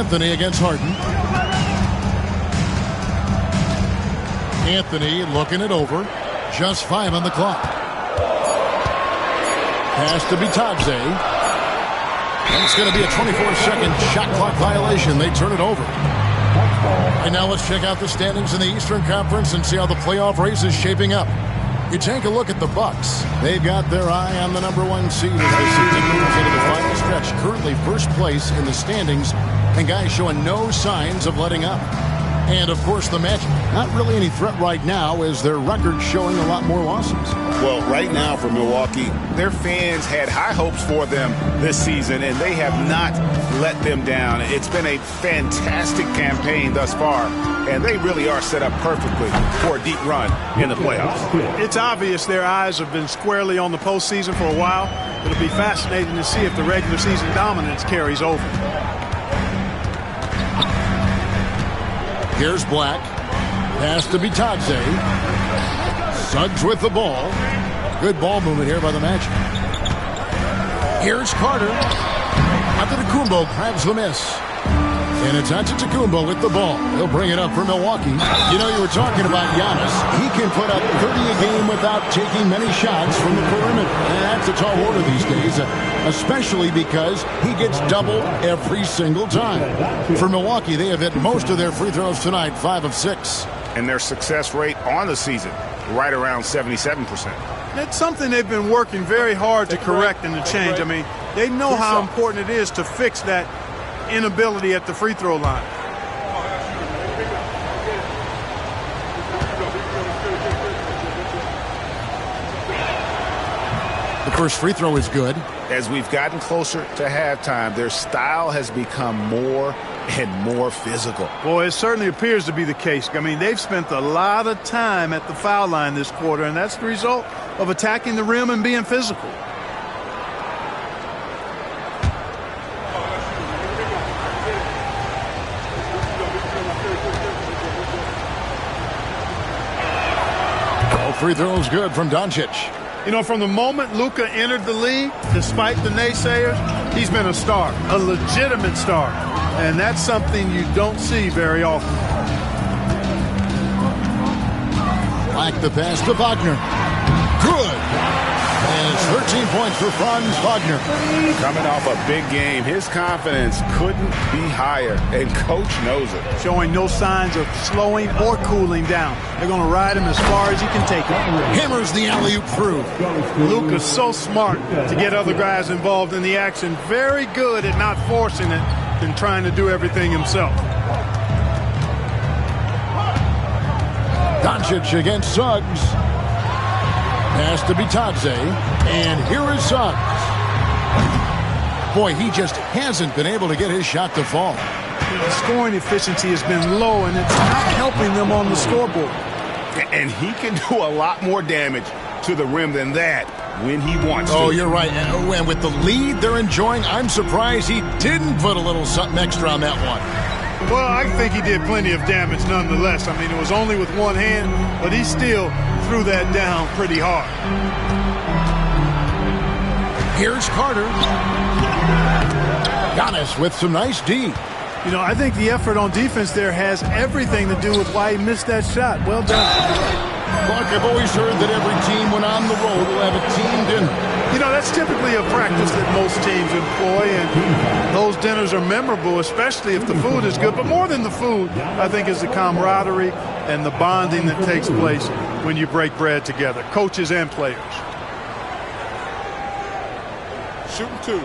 Anthony against Harden. Anthony looking it over. Just 5 on the clock. Pass to Bitadze. And it's going to be a 24-second shot clock violation. They turn it over. And now let's check out the standings in the Eastern Conference and see how the playoff race is shaping up. You take a look at the Bucks. They've got their eye on the #1 seed as the season moves into the final stretch. Currently first place in the standings, and guys showing no signs of letting up. And, of course, the Magic. Not really any threat right now as their record showing a lot more losses. Well, right now for Milwaukee, their fans had high hopes for them this season, and they have not let them down. It's been a fantastic campaign thus far, and they really are set up perfectly for a deep run in the playoffs. It's obvious their eyes have been squarely on the postseason for a while. It'll be fascinating to see if the regular season dominance carries over. Here's Black. Pass to Bitadze. Suggs with the ball. Good ball movement here by the Magic. Here's Carter. Antetokounmpo grabs the miss. And it's Antetokounmpo with the ball. He'll bring it up for Milwaukee. You know, you were talking about Giannis. He can put up 30 a game without taking many shots from the perimeter. And that's a tall order these days, especially because he gets doubled every single time. For Milwaukee, they have hit most of their free throws tonight, 5 of 6. And their success rate on the season, right around 77%. It's something they've been working very hard to correct and to change. I mean, they know how important it is to fix that inability at the free throw line. The first free throw is good. As we've gotten closer to halftime, their style has become more and more physical. Boy, it certainly appears to be the case. I mean, they've spent a lot of time at the foul line this quarter, and that's the result of attacking the rim and being physical. Free throws good from Doncic. You know, from the moment Luka entered the league, despite the naysayers, he's been a star, a legitimate star. And that's something you don't see very often. Like the pass to Wagner. Good. And it's 13 points for Franz Wagner. Coming off a big game, his confidence couldn't be higher, and coach knows it. Showing no signs of slowing or cooling down. They're going to ride him as far as he can take him. Hammers the alley-oop through. Luka's so smart to get other guys involved in the action. Very good at not forcing it and trying to do everything himself. Doncic against Suggs. Pass to Bitadze. And here is Suggs. Boy, he just hasn't been able to get his shot to fall. The scoring efficiency has been low, and it's not helping them on the scoreboard. And he can do a lot more damage to the rim than that when he wants to. Oh, you're right. And with the lead they're enjoying, I'm surprised he didn't put a little something extra on that one. Well, I think he did plenty of damage nonetheless. I mean, it was only with one hand, but he still threw that down pretty hard. Here's Carter. Giannis with some nice D. You know, I think the effort on defense there has everything to do with why he missed that shot. Well done. Clark, I've always heard that every team when on the road will have a team dinner. You know, that's typically a practice that most teams employ, and those dinners are memorable, especially if the food is good. But more than the food, I think, is the camaraderie and the bonding that takes place when you break bread together, coaches and players. Shooting two.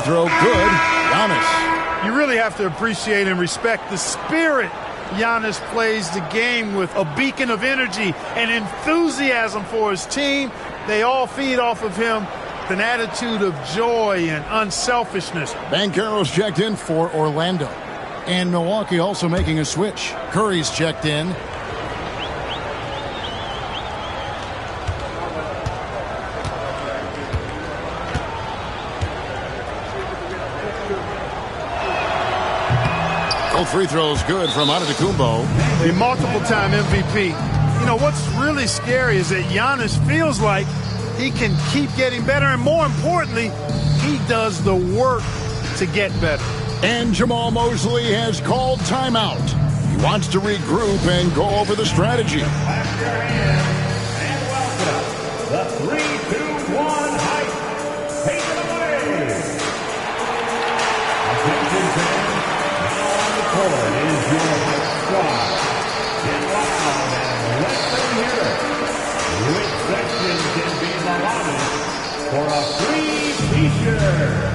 Throw good. Giannis. You really have to appreciate and respect the spirit Giannis plays the game with, a beacon of energy and enthusiasm for his team. They all feed off of him with an attitude of joy and unselfishness. Banchero's checked in for Orlando. And Milwaukee also making a switch. Curry's checked in. Both free throws good from Antetokounmpo. The multiple-time MVP. You know, what's really scary is that Giannis feels like he can keep getting better, and more importantly, he does the work to get better. And Jamal Mosley has called timeout. He wants to regroup and go over the strategy. Clap your hands and welcome the 3-2-1 hype. Take it away. Attention fans, now on the court is your hype squad. Get loud and let them hear it. Which section can be allotted for a free t-shirt?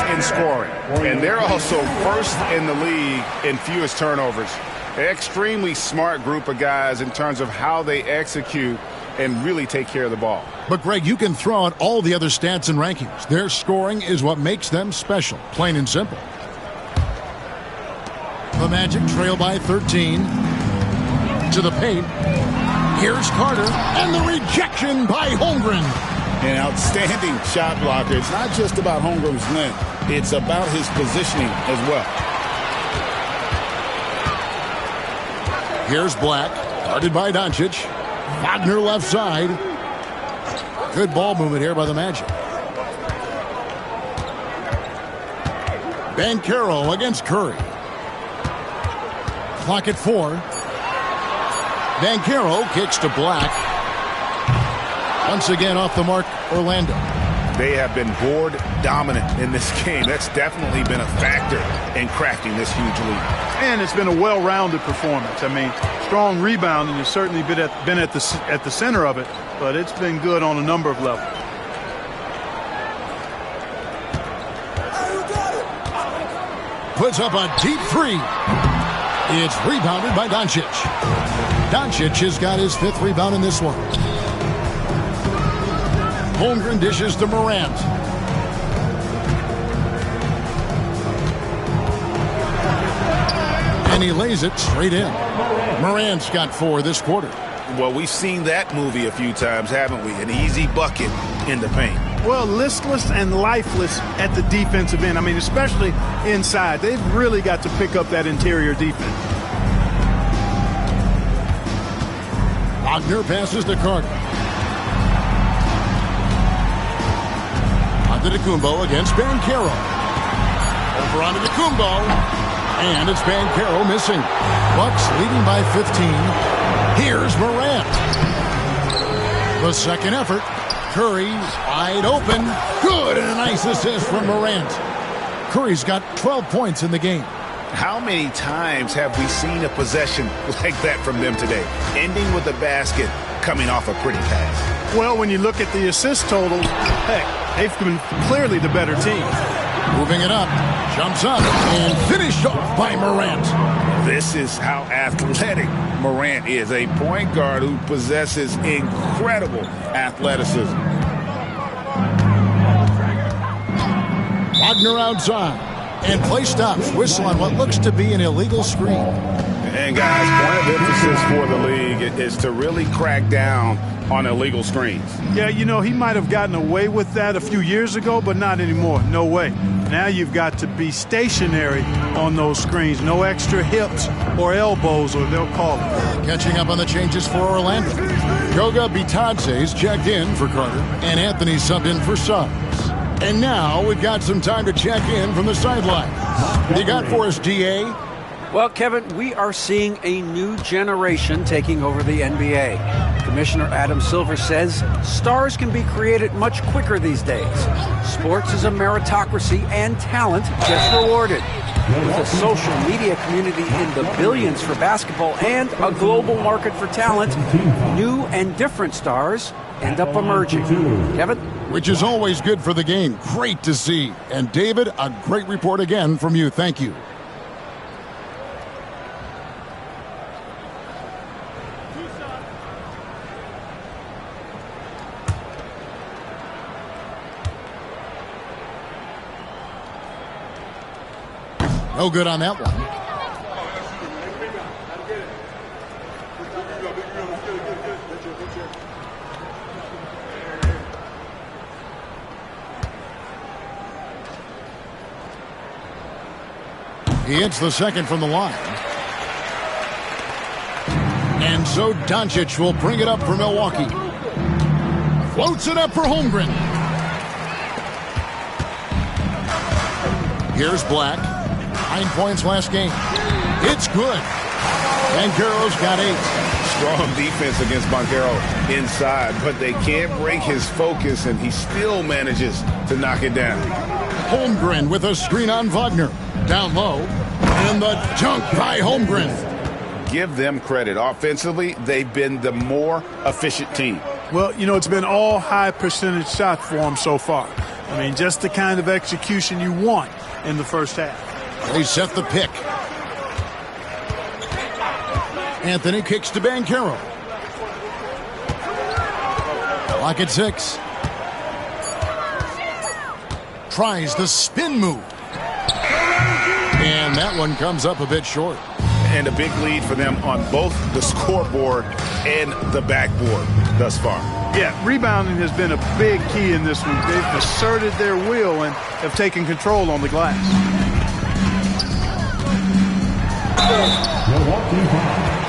In scoring, and they're also first in the league in fewest turnovers. An extremely smart group of guys in terms of how they execute and really take care of the ball. But, Greg, you can throw out all the other stats and rankings. Their scoring is what makes them special, plain and simple. The Magic trail by 13. To the paint. Here's Carter, and the rejection by Holmgren. An outstanding shot blocker. It's not just about Holmgren's length. It's about his positioning as well. Here's Black, guarded by Doncic. Wagner left side. Good ball movement here by the Magic. Banchero against Curry. Clock at 4. Banchero kicks to Black. Once again off the mark, Orlando. They have been board dominant in this game. That's definitely been a factor in crafting this huge lead. And it's been a well-rounded performance. I mean, strong rebounding has certainly been at the center of it, but it's been good on a number of levels. Puts up a deep three. It's rebounded by Doncic. Doncic has got his 5th rebound in this one. Holmgren dishes to Morant. And he lays it straight in. Morant's got 4 this quarter. Well, we've seen that movie a few times, haven't we? An easy bucket in the paint. Well, listless and lifeless at the defensive end. I mean, especially inside. They've really got to pick up that interior defense. Wagner passes to Carter. Antetokounmpo against Banchero. Over onto Antetokounmpo. And it's Banchero missing. Bucks leading by 15. Here's Morant. The second effort. Curry wide open. Good, and a nice assist from Morant. Curry's got 12 points in the game. How many times have we seen a possession like that from them today? Ending with a basket, coming off a pretty pass. Well, when you look at the assist totals, heck, they've been clearly the better team. Moving it up, jumps up, and finished off by Morant. This is how athletic Morant is, a point guard who possesses incredible athleticism. Wagner outside, and play stops. Whistle on what looks to be an illegal screen. And guys, point of emphasis for the league is to really crack down on illegal screens. Yeah, you know, he might have gotten away with that a few years ago, but not anymore. No way. Now you've got to be stationary on those screens. No extra hips or elbows, or they'll call it. Catching up on the changes for Orlando. Goga Bitadze's checked in for Carter, and Anthony subbed in for Suggs. And now we've got some time to check in from the sideline. What do you got for us, DA? Well, Kevin, we are seeing a new generation taking over the NBA. Commissioner Adam Silver says stars can be created much quicker these days. Sports is a meritocracy and talent gets rewarded. With a social media community in the billions for basketball and a global market for talent, new and different stars end up emerging. Kevin? Which is always good for the game. Great to see. And David, a great report again from you. Thank you. No good on that one. He hits the second from the line. And so Doncic will bring it up for Milwaukee. Floats it up for Holmgren. Here's Black. 9 points last game. It's good. Banchero's got 8. Strong defense against Banchero inside, but they can't break his focus, and he still manages to knock it down. Holmgren with a screen on Wagner. Down low. And the dunk by Holmgren. Give them credit. Offensively, they've been the more efficient team. Well, you know, it's been all high percentage shots for them so far. I mean, just the kind of execution you want in the first half. They set the pick. Anthony kicks to Banchero. Clock at 6. Tries the spin move. And that one comes up a bit short. And a big lead for them on both the scoreboard and the backboard thus far. Yeah, rebounding has been a big key in this one. They've asserted their will and have taken control on the glass.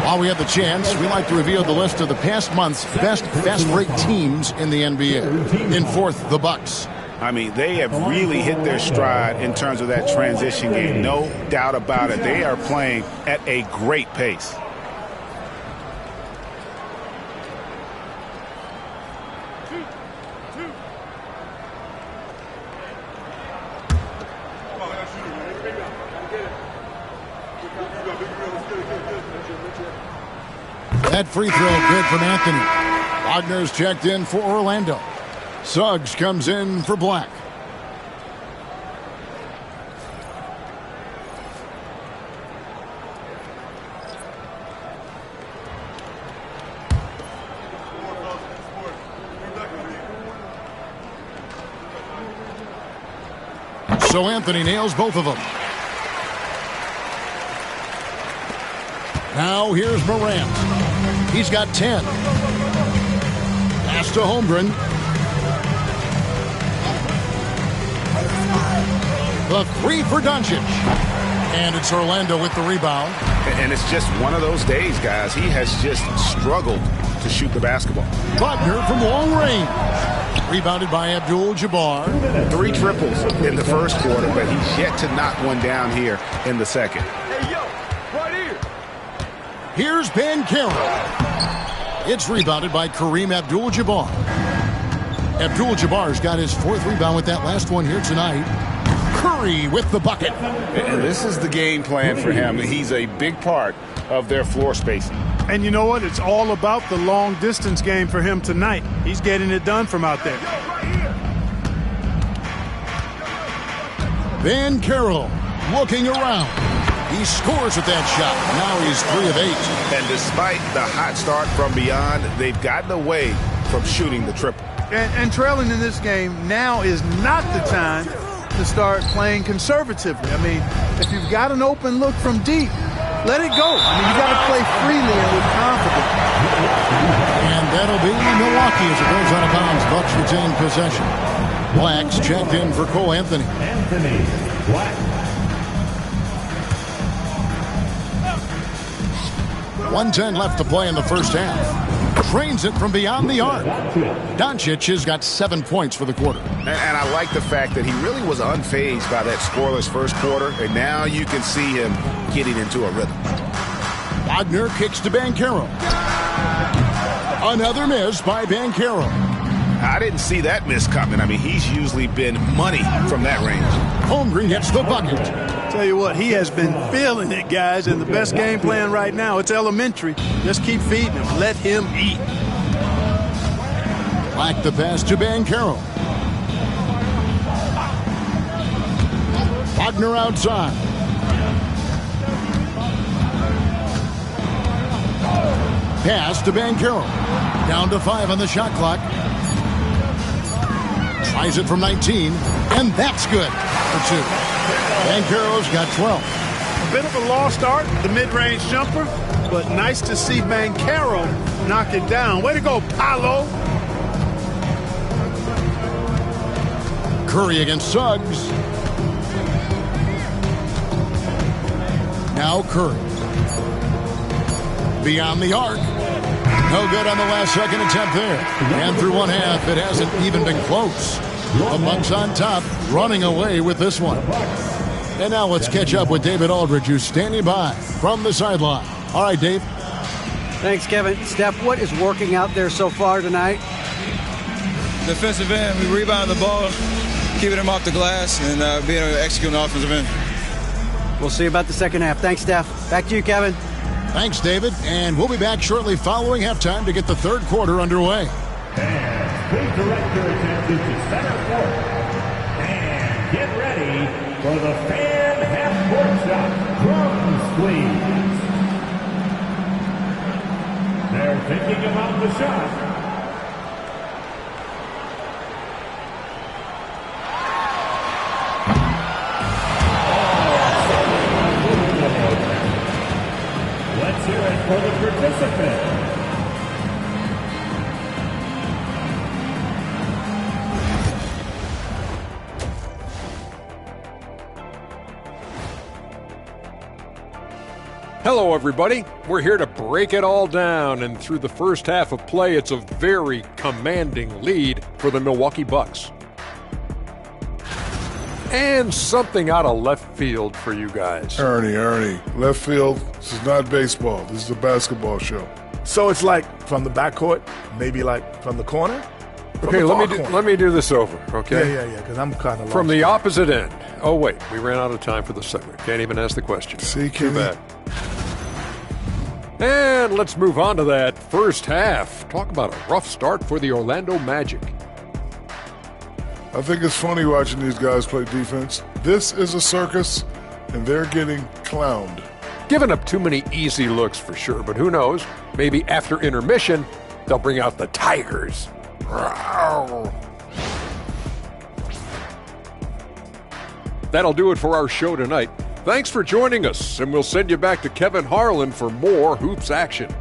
While we have the chance, we like to reveal the list of the past month's best fast break teams in the NBA. In fourth, the Bucks. I mean, they have really hit their stride in terms of that transition game. No doubt about it. They are playing at a great pace. That free throw good from Anthony. Wagner's checked in for Orlando. Suggs comes in for Black. So Anthony nails both of them. Now here's Morant. He's got 10. Pass to Holmgren. The 3 for Doncic. And it's Orlando with the rebound. And it's just one of those days, guys. He has just struggled to shoot the basketball. Wagner from long range. Rebounded by Abdul-Jabbar. 3 triples in the first quarter, but he's yet to knock one down here in the second. Here's Banchero. It's rebounded by Kareem Abdul-Jabbar. Abdul-Jabbar's got his 4th rebound with that last one here tonight. Curry with the bucket. And this is the game plan for him. He's a big part of their floor spacing. And you know what? It's all about the long distance game for him tonight. He's getting it done from out there. Banchero looking around. He scores with that shot. Now he's 3 of 8. And despite the hot start from beyond, they've gotten away from shooting the triple. And trailing in this game, now is not the time to start playing conservatively. I mean, if you've got an open look from deep, let it go. I mean, you got to play freely and with confidence. And that'll be Milwaukee as it goes out of bounds. Bucks retain possession. Black's checked in for Cole Anthony. Anthony Black. 1:10 left to play in the first half. Trains it from beyond the arc. Doncic has got 7 points for the quarter. And I like the fact that he really was unfazed by that scoreless first quarter, and now you can see him getting into a rhythm. Wagner kicks to Banchero. Another miss by Banchero. I didn't see that miss coming. I mean, he's usually been money from that range. Holmgren hits the bucket. Tell you what, he has been feeling it, guys, and the best game plan right now, it's elementary. Just keep feeding him. Let him eat. Black the pass to Banchero. Wagner outside. Pass to Banchero. Down to 5 on the shot clock. Tries it from 19, and that's good for 2. Banchero's got 12. A bit of a lost start, the mid-range jumper, but nice to see Banchero knock it down. Way to go, Paolo. Curry against Suggs. Now Curry. Beyond the arc. No good on the last second attempt there. And through one half, it hasn't even been close. The Bucks on top, running away with this one. And now let's catch up with David Aldridge, who's standing by from the sideline. All right, Dave. Thanks, Kevin. Steph, what is working out there so far tonight? Defensive end, we rebound the ball, keeping him off the glass, and being able to execute on offensive end. We'll see about the second half. Thanks, Steph. Back to you, Kevin. Thanks, David. And we'll be back shortly following halftime to get the third quarter underway. And please direct your attention to center court. And get ready for the fan half-court shot. Drums, please. They're thinking about the shot. Let's hear it for the participant. Hello, everybody. We're here to break it all down, and through the first half of play, it's a very commanding lead for the Milwaukee Bucks. And something out of left field for you guys. Ernie, left field, this is not baseball. This is a basketball show. So it's like from the backcourt, maybe like from the corner? Okay, let me do this over, okay? Yeah, because I'm kind of from the opposite end. Oh, wait, we ran out of time for the segment. Can't even ask the question. See, too bad. And let's move on to that first half. Talk about a rough start for the Orlando Magic. I think it's funny watching these guys play defense. This is a circus, and they're getting clowned. Giving up too many easy looks for sure, but who knows? Maybe after intermission, they'll bring out the Tigers. That'll do it for our show tonight. Thanks for joining us, and we'll send you back to Kevin Harlan for more hoops action.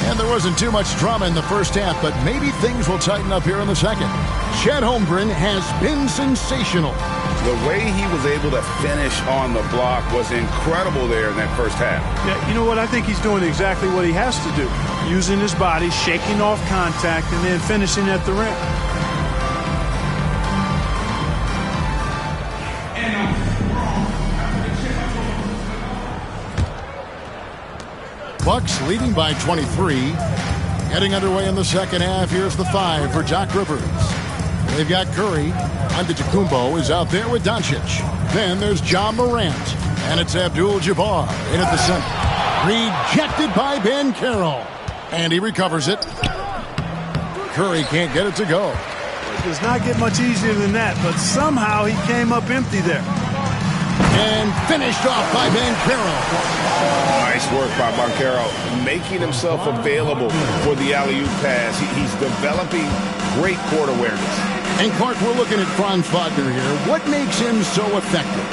And there wasn't too much drama in the first half, but maybe things will tighten up here in the second. Chet Holmgren has been sensational. The way he was able to finish on the block was incredible there in that first half. Yeah, you know what? I think he's doing exactly what he has to do. Using his body, shaking off contact, and then finishing at the rim. Bucks leading by 23. Getting underway in the second half. Here's the 5 for Doc Rivers. They've got Curry. Antetokounmpo is out there with Doncic. Then there's John Morant. And it's Abdul-Jabbar in at the center. Rejected by Banchero. And he recovers it. Curry can't get it to go. It does not get much easier than that, but somehow he came up empty there. And finished off by Banchero. Nice work by Banchero, making himself available for the alley-oop pass. He's developing great court awareness. And Clark, we're looking at Franz Wagner here. What makes him so effective?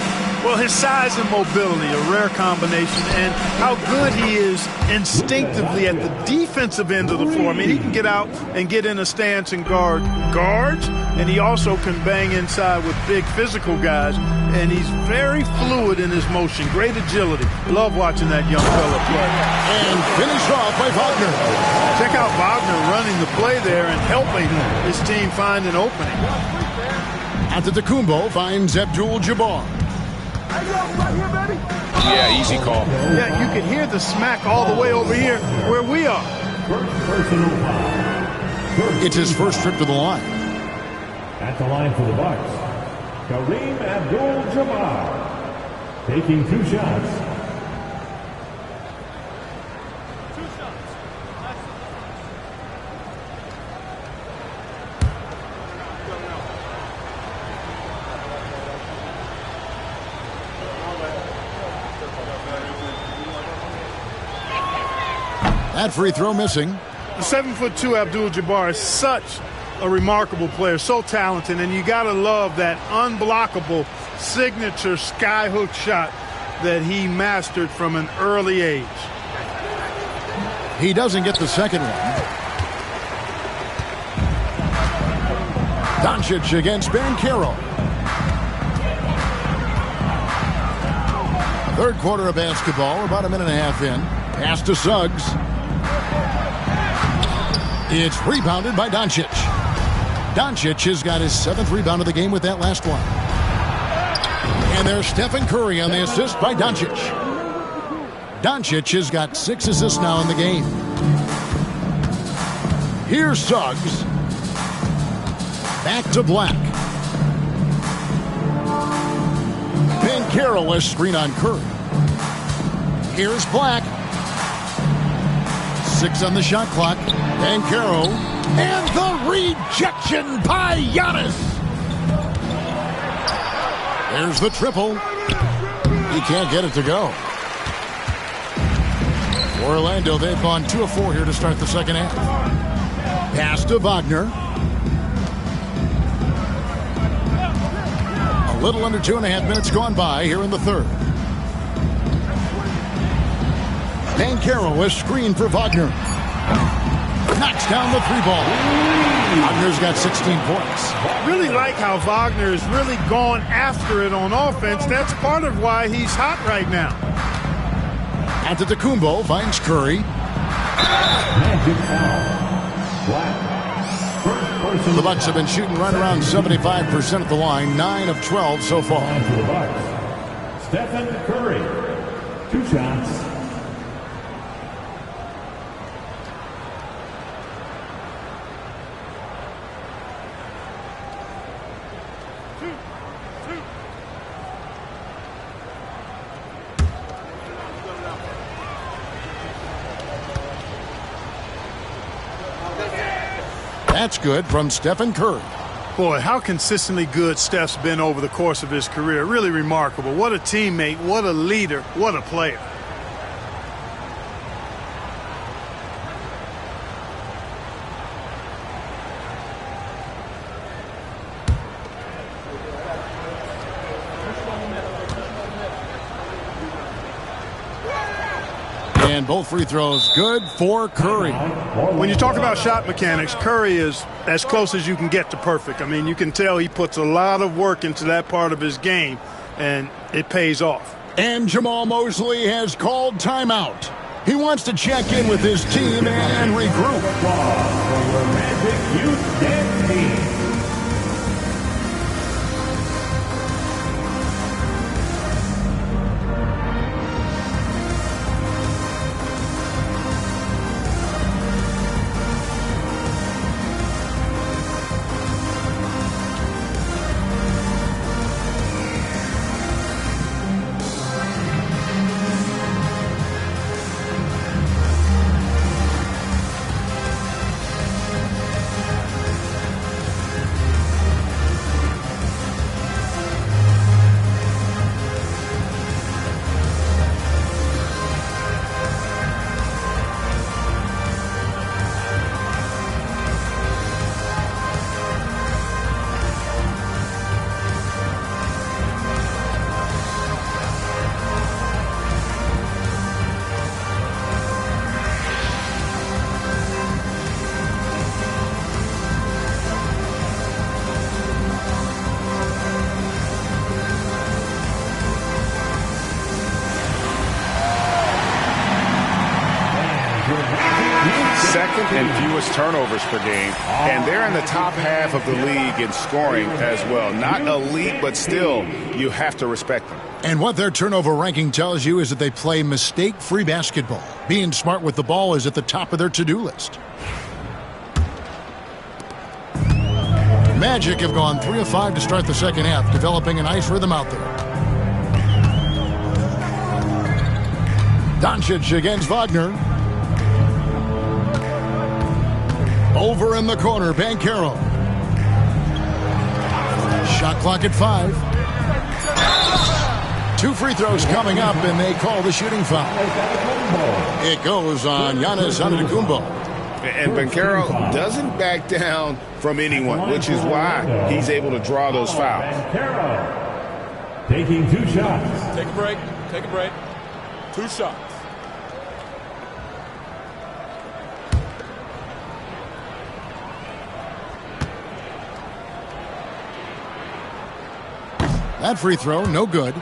Well, his size and mobility, a rare combination, and how good he is instinctively at the defensive end of the floor. I mean, he can get out and get in a stance and guard guards, and he also can bang inside with big physical guys, and he's very fluid in his motion. Great agility. Love watching that young fella play. And finished off by Wagner. Check out Wagner running the play there and helping his team find an opening. Antetokounmpo finds Abdul-Jabbar. Yeah, easy call. Yeah, you can hear the smack all the way over here where we are. It's his first trip to the line. At the line for the Bucks, Kareem Abdul-Jabbar taking 2 shots. That free throw missing. The 7'2" Abdul-Jabbar is such a remarkable player, so talented, and you got to love that unblockable signature skyhook shot that he mastered from an early age. He doesn't get the second one. Doncic against Banchero. Third quarter of basketball, about a minute and a half in. Pass to Suggs. It's rebounded by Doncic. Doncic has got his 7th rebound of the game with that last one. And there's Stephen Curry on the assist by Doncic. Doncic has got 6 assists now in the game. Here's Suggs. Back to Black. Banchero has screen on Curry. Here's Black. 6 on the shot clock. Banchero. And the rejection by Giannis. There's the triple. He can't get it to go. For Orlando, they've gone 2 of 4 here to start the second half. Pass to Wagner. A little under 2.5 minutes gone by here in the third. Banchero is screened for Wagner. Knocks down the 3-ball. Wagner's got 16 points. Really like how Wagner has really gone after it on offense. That's part of why he's hot right now. Antetokounmpo finds Curry. The Bucks have been shooting right around 75% at the line, 9 of 12 so far. Stephen Curry, 2 shots. That's good from Stephen Curry. Boy, how consistently good Steph's been over the course of his career. Really remarkable. What a teammate, what a leader, what a player. And both free throws good for Curry. When you talk about shot mechanics, Curry is as close as you can get to perfect. I mean, you can tell he puts a lot of work into that part of his game, and it pays off. And Jamal Mosley has called timeout. He wants to check in with his team and regroup. Second and fewest turnovers per game, and they're in the top half of the league in scoring as well. Not elite, but still, you have to respect them. And what their turnover ranking tells you is that they play mistake-free basketball. Being smart with the ball is at the top of their to-do list. Magic have gone 3 of 5 to start the second half, developing a nice rhythm out there. Doncic against Wagner. Over in the corner, Banchero. Shot clock at 5. 2 free throws coming up, and they call the shooting foul. It goes on Giannis Antetokounmpo. And Banchero doesn't back down from anyone, which is why he's able to draw those fouls. Taking 2 shots. Take a break. Take a break. 2 shots. That free throw, no good.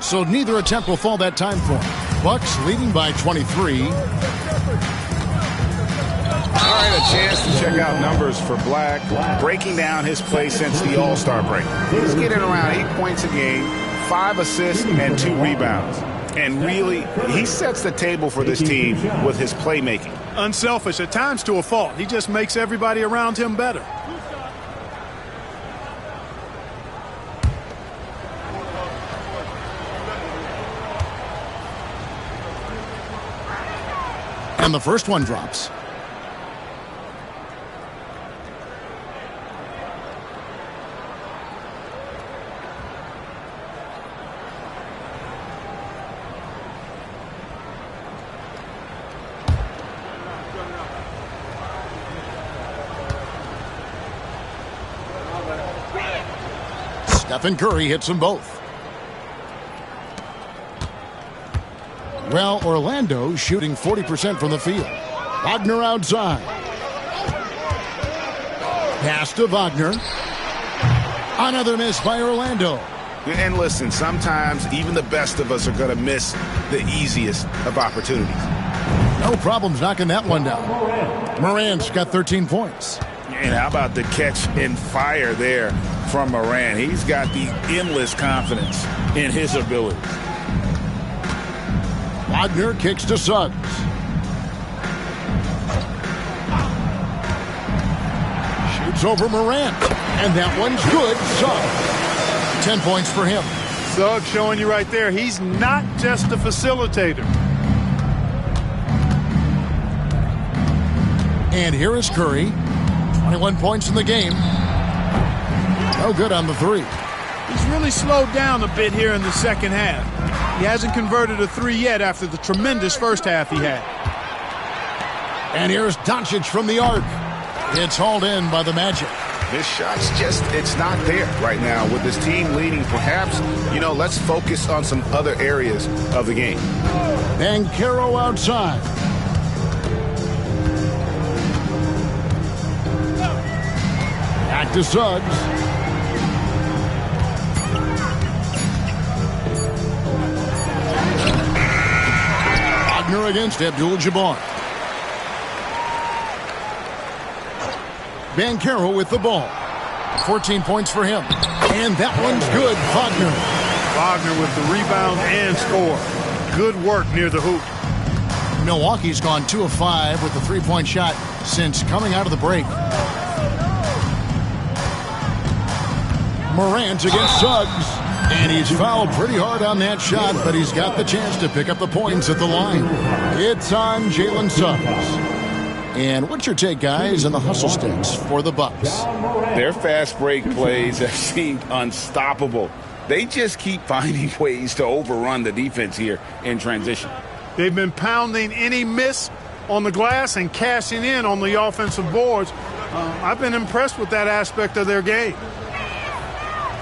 So neither attempt will fall that time for him. Bucks leading by 23. All right, a chance to check out numbers for Black, breaking down his play since the All-Star break. He's getting around 8 points a game, 5 assists, and 2 rebounds. And really, he sets the table for this team with his playmaking. Unselfish, at times to a fault. He just makes everybody around him better. And the first one drops. Stephen Curry hits them both. Well, Orlando shooting 40% from the field. Wagner outside. Pass to Wagner. Another miss by Orlando. And listen, sometimes even the best of us are going to miss the easiest of opportunities. No problems knocking that one down. Morant's got 13 points. And how about the catch and fire there from Morant? He's got the endless confidence in his ability. Wagner kicks to Suggs. Shoots over Morant. And that one's good. Suggs. 10 points for him. Suggs showing you right there, he's not just a facilitator. And here is Curry. 21 points in the game. No good on the 3. He's really slowed down a bit here in the second half. He hasn't converted a 3 yet after the tremendous first half he had. And here's Doncic from the arc. It's hauled in by the Magic. His shot's just, it's not there right now with this team leading. Perhaps, let's focus on some other areas of the game. Banchero outside. Back to Suggs. Wagner against Abdul-Jabbar. Banchero with the ball. 14 points for him. And that one's good. Wagner. Wagner with the rebound and score. Good work near the hoop. Milwaukee's gone 2 of 5 with the 3-point shot since coming out of the break. Morant against Suggs. And he's fouled pretty hard on that shot, but he's got the chance to pick up the points at the line. It's on Jalen Suggs. And what's your take, guys, on the hustle sticks for the Bucks? Their fast break plays have seemed unstoppable. They just keep finding ways to overrun the defense here in transition. They've been pounding any miss on the glass and cashing in on the offensive boards. I've been impressed with that aspect of their game.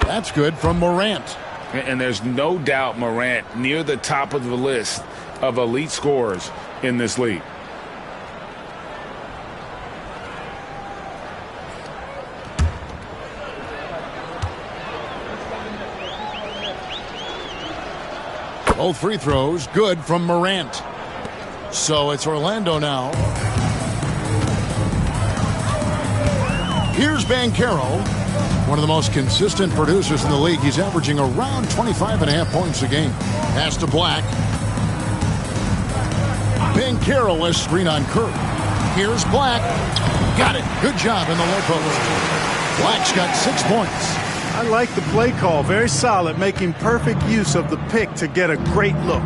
That's good from Morant. And there's no doubt Morant near the top of the list of elite scorers in this league. Both free throws good from Morant. So it's Orlando now. Here's Banchero, one of the most consistent producers in the league. He's averaging around 25.5 points a game. Pass to Black. Banchero has screen on Curry. Here's Black. Got it. Good job in the low post. Black's got 6 points. I like the play call. Very solid, making perfect use of the pick to get a great look.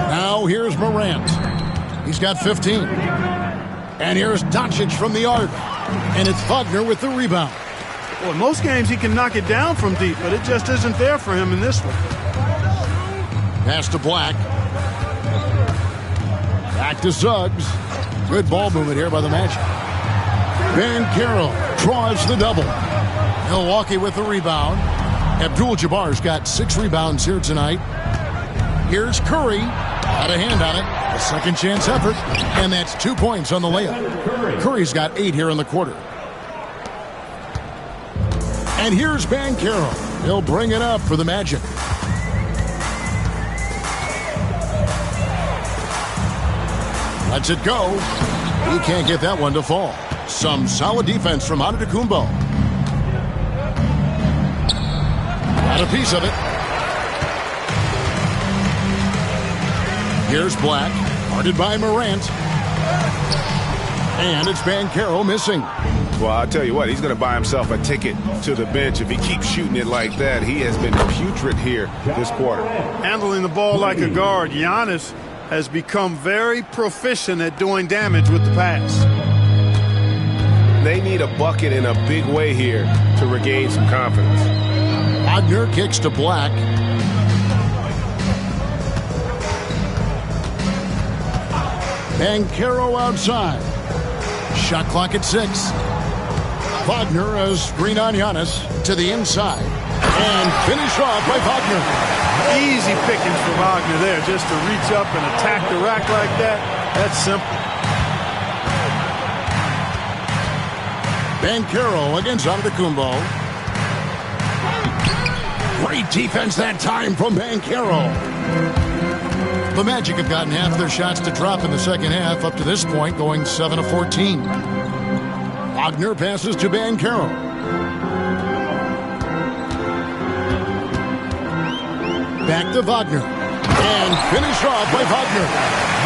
Now here's Morant. He's got 15. And here's Doncic from the arc. And it's Wagner with the rebound. Well, in most games he can knock it down from deep, but it just isn't there for him in this one. Pass to Black. Back to Suggs. Good ball movement here by the Magic. Banchero draws the double. Milwaukee with the rebound. Abdul-Jabbar's got 6 rebounds here tonight. Here's Curry. Got a hand on it. A second chance effort. And that's 2 points on the layup. Curry's got 8 here in the quarter. And here's Banchero. He'll bring it up for the Magic. Lets it go. He can't get that one to fall. Some solid defense from Antetokounmpo. Got a piece of it. Here's Black, guarded by Morant. And it's Banchero missing. Well, I'll tell you what, he's going to buy himself a ticket to the bench if he keeps shooting it like that. He has been putrid here this quarter. Handling the ball like a guard, Giannis has become very proficient at doing damage with the pass. They need a bucket in a big way here to regain some confidence. Wagner kicks to Black. Banchero outside. Shot clock at 6. Wagner a screen on Giannis to the inside. And finish off by Wagner. Easy pickings for Wagner there, just to reach up and attack the rack like that. That's simple. Banchero against Antetokounmpo. Great defense that time from Banchero. The Magic have gotten half their shots to drop in the second half up to this point, going 7 of 14. Wagner passes to Banchero. Back to Wagner. And finish off by Wagner.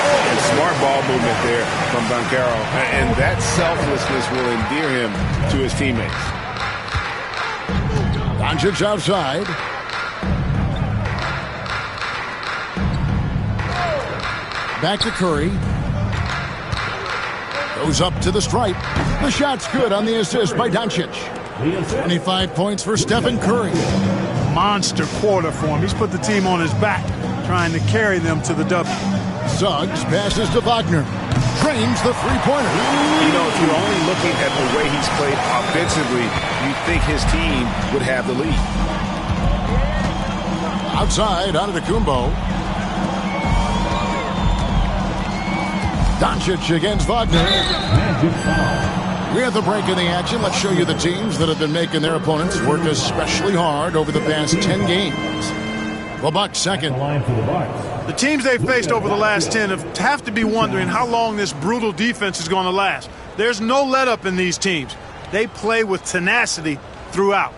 And smart ball movement there from Banchero. And that selflessness will endear him to his teammates. Doncic outside. Back to Curry. Goes up to the stripe. The shot's good on the assist by Doncic. 25 points for Stephen Curry. Monster quarter for him. He's put the team on his back, trying to carry them to the W. Suggs passes to Wagner. Drains the three-pointer. You know, if you're only looking at the way he's played offensively, you'd think his team would have the lead. Outside, Antetokounmpo. Doncic against Wagner. We have the break in the action. Let's show you the teams that have been making their opponents work especially hard over the past 10 games. The Bucks second. The teams they've faced over the last 10 have to be wondering how long this brutal defense is going to last. There's no let-up in these teams. They play with tenacity throughout.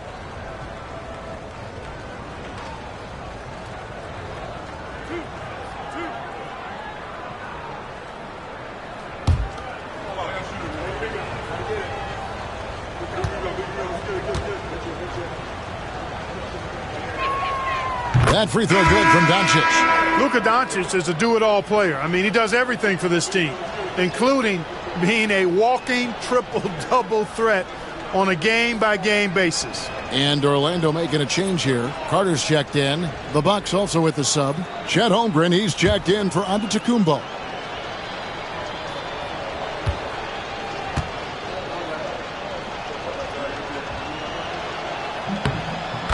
That free throw good from Doncic. Luka Doncic is a do-it-all player. I mean, he does everything for this team, including being a walking triple-double threat on a game-by-game basis. And Orlando making a change here. Carter's checked in. The Bucks also with the sub. Chet Holmgren, he's checked in for Antetokounmpo.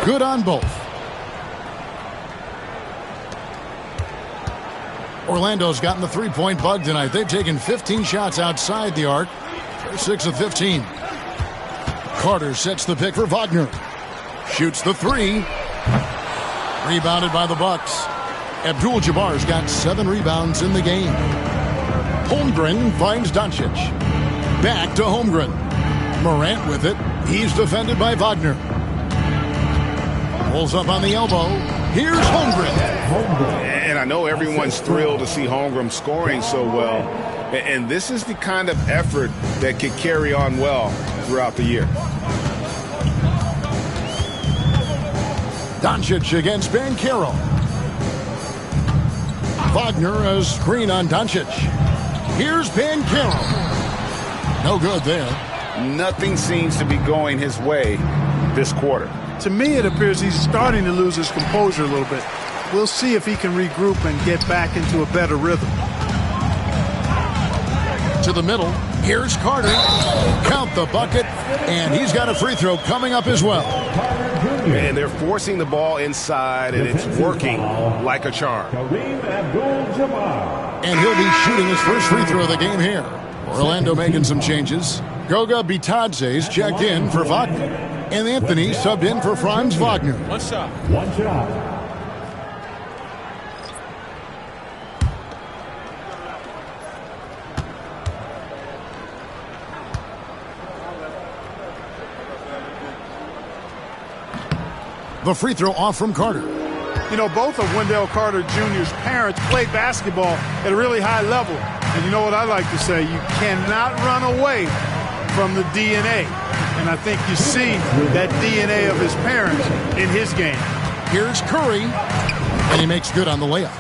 Good on both. Orlando's gotten the three-point bug tonight. They've taken 15 shots outside the arc. They're 6 of 15. Carter sets the pick for Wagner. Shoots the three. Rebounded by the Bucks. Abdul-Jabbar's got 7 rebounds in the game. Holmgren finds Doncic. Back to Holmgren. Morant with it. He's defended by Wagner. Pulls up on the elbow. Here's Holmgren. And I know everyone's thrilled to see Holmgren scoring so well. And this is the kind of effort that could carry on well throughout the year. Doncic against Banchero. Wagner a screen on Doncic. Here's Banchero. No good there. Nothing seems to be going his way this quarter. To me, it appears he's starting to lose his composure a little bit. We'll see if he can regroup and get back into a better rhythm. To the middle. Here's Carter. Count the bucket. And he's got a free throw coming up as well. And they're forcing the ball inside, and it's working like a charm. And he'll be shooting his first free throw of the game here. Orlando making some changes. Goga Bitadze's checked in for Wagner. And Anthony subbed in for Franz Wagner. One shot. The free throw off from Carter. You know, both of Wendell Carter Jr.'s parents played basketball at a really high level. And you know what I like to say? You cannot run away from the DNA. And I think you see that DNA of his parents in his game. Here's Curry. And he makes good on the layup.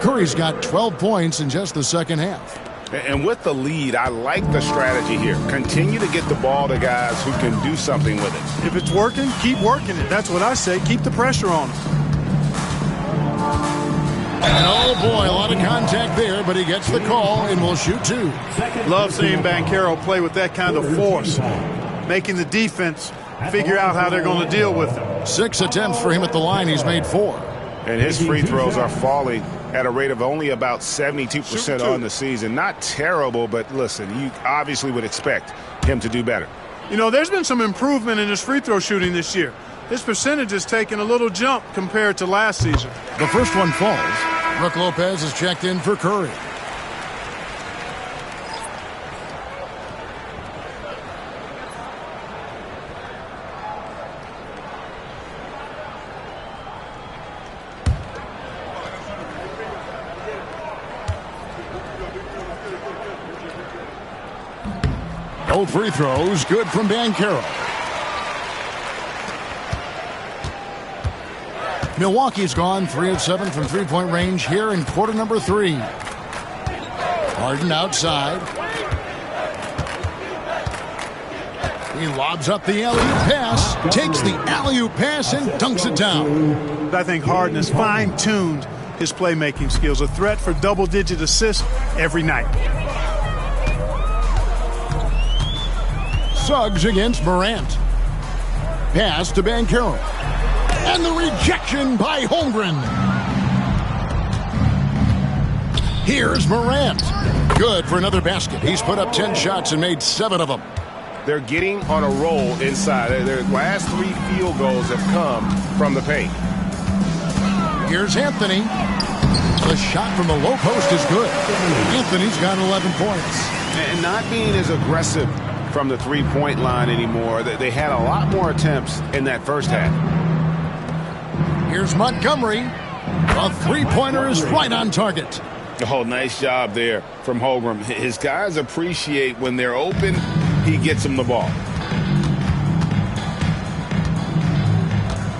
Curry's got 12 points in just the second half. And with the lead, I like the strategy here. Continue to get the ball to guys who can do something with it. If it's working, keep working it. That's what I say. Keep the pressure on him. And oh boy, a lot of contact there, but he gets the call and will shoot 2. Love seeing Banchero play with that kind of force, making the defense figure out how they're going to deal with him. 6 attempts for him at the line. He's made 4. And his free throws are falling at a rate of only about 72% on the season. Not terrible, but listen, you obviously would expect him to do better. You know, there's been some improvement in his free throw shooting this year. His percentage has taken a little jump compared to last season. The first one falls. Brook Lopez is checked in for Curry. Both free throws good from Banchero. Milwaukee's gone 3 of 7 from three-point range here in quarter number 3. Harden outside. He lobs up the alley-oop pass, takes the alley-oop pass and dunks it down. I think Harden has fine-tuned his playmaking skills, a threat for double-digit assists every night. Suggs against Morant. Pass to Banchero. And the rejection by Holmgren. Here's Morant. Good for another basket. He's put up 10 shots and made 7 of them. They're getting on a roll inside. Their last 3 field goals have come from the paint. Here's Anthony. The shot from the low post is good. Anthony's got 11 points. And not being as aggressive from the three-point line anymore. They had a lot more attempts in that first half. Here's Montgomery. A three-pointer is right on target. Oh, nice job there from Holmgren. His guys appreciate when they're open, he gets them the ball.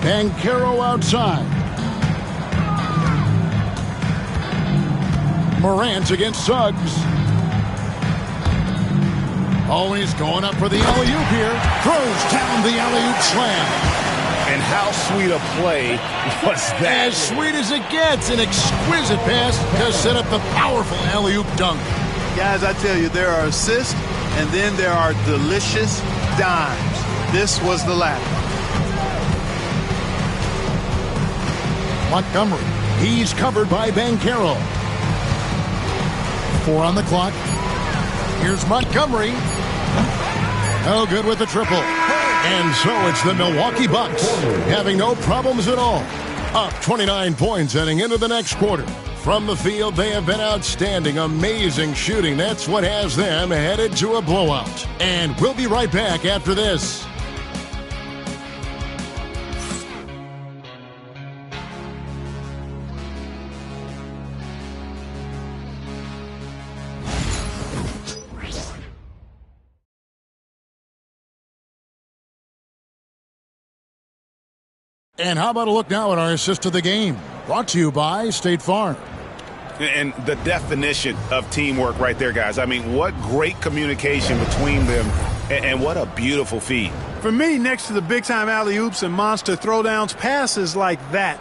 Banchero outside. Morant against Suggs. Oh, he's going up for the alley-oop here. Throws down the alley-oop slam. And how sweet a play was that? As sweet as it gets. An exquisite pass to set up the powerful alley-oop dunk. Guys, I tell you, there are assists, and then there are delicious dimes. This was the latter. Montgomery. He's covered by Banchero. 4 on the clock. Here's Montgomery. Oh, good with the triple. And so it's the Milwaukee Bucks having no problems at all. Up 29 points heading into the next quarter. From the field, they have been outstanding, amazing shooting. That's what has them headed to a blowout. And we'll be right back after this. And how about a look now at our assist of the game? Brought to you by State Farm. And the definition of teamwork right there, guys. I mean, what great communication between them, and what a beautiful feed. For me, next to the big-time alley-oops and monster throwdowns, passes like that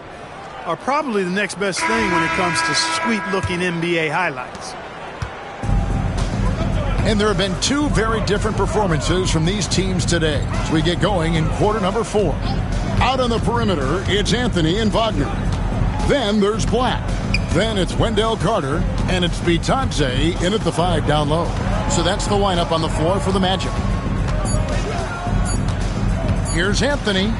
are probably the next best thing when it comes to sweet-looking NBA highlights. And there have been two very different performances from these teams today as we get going in quarter number 4. Out on the perimeter, it's Anthony and Wagner. Then there's Black. Then it's Wendell Carter, and it's Bitadze in at the 5 down low. So that's the lineup on the floor for the Magic. Here's Anthony.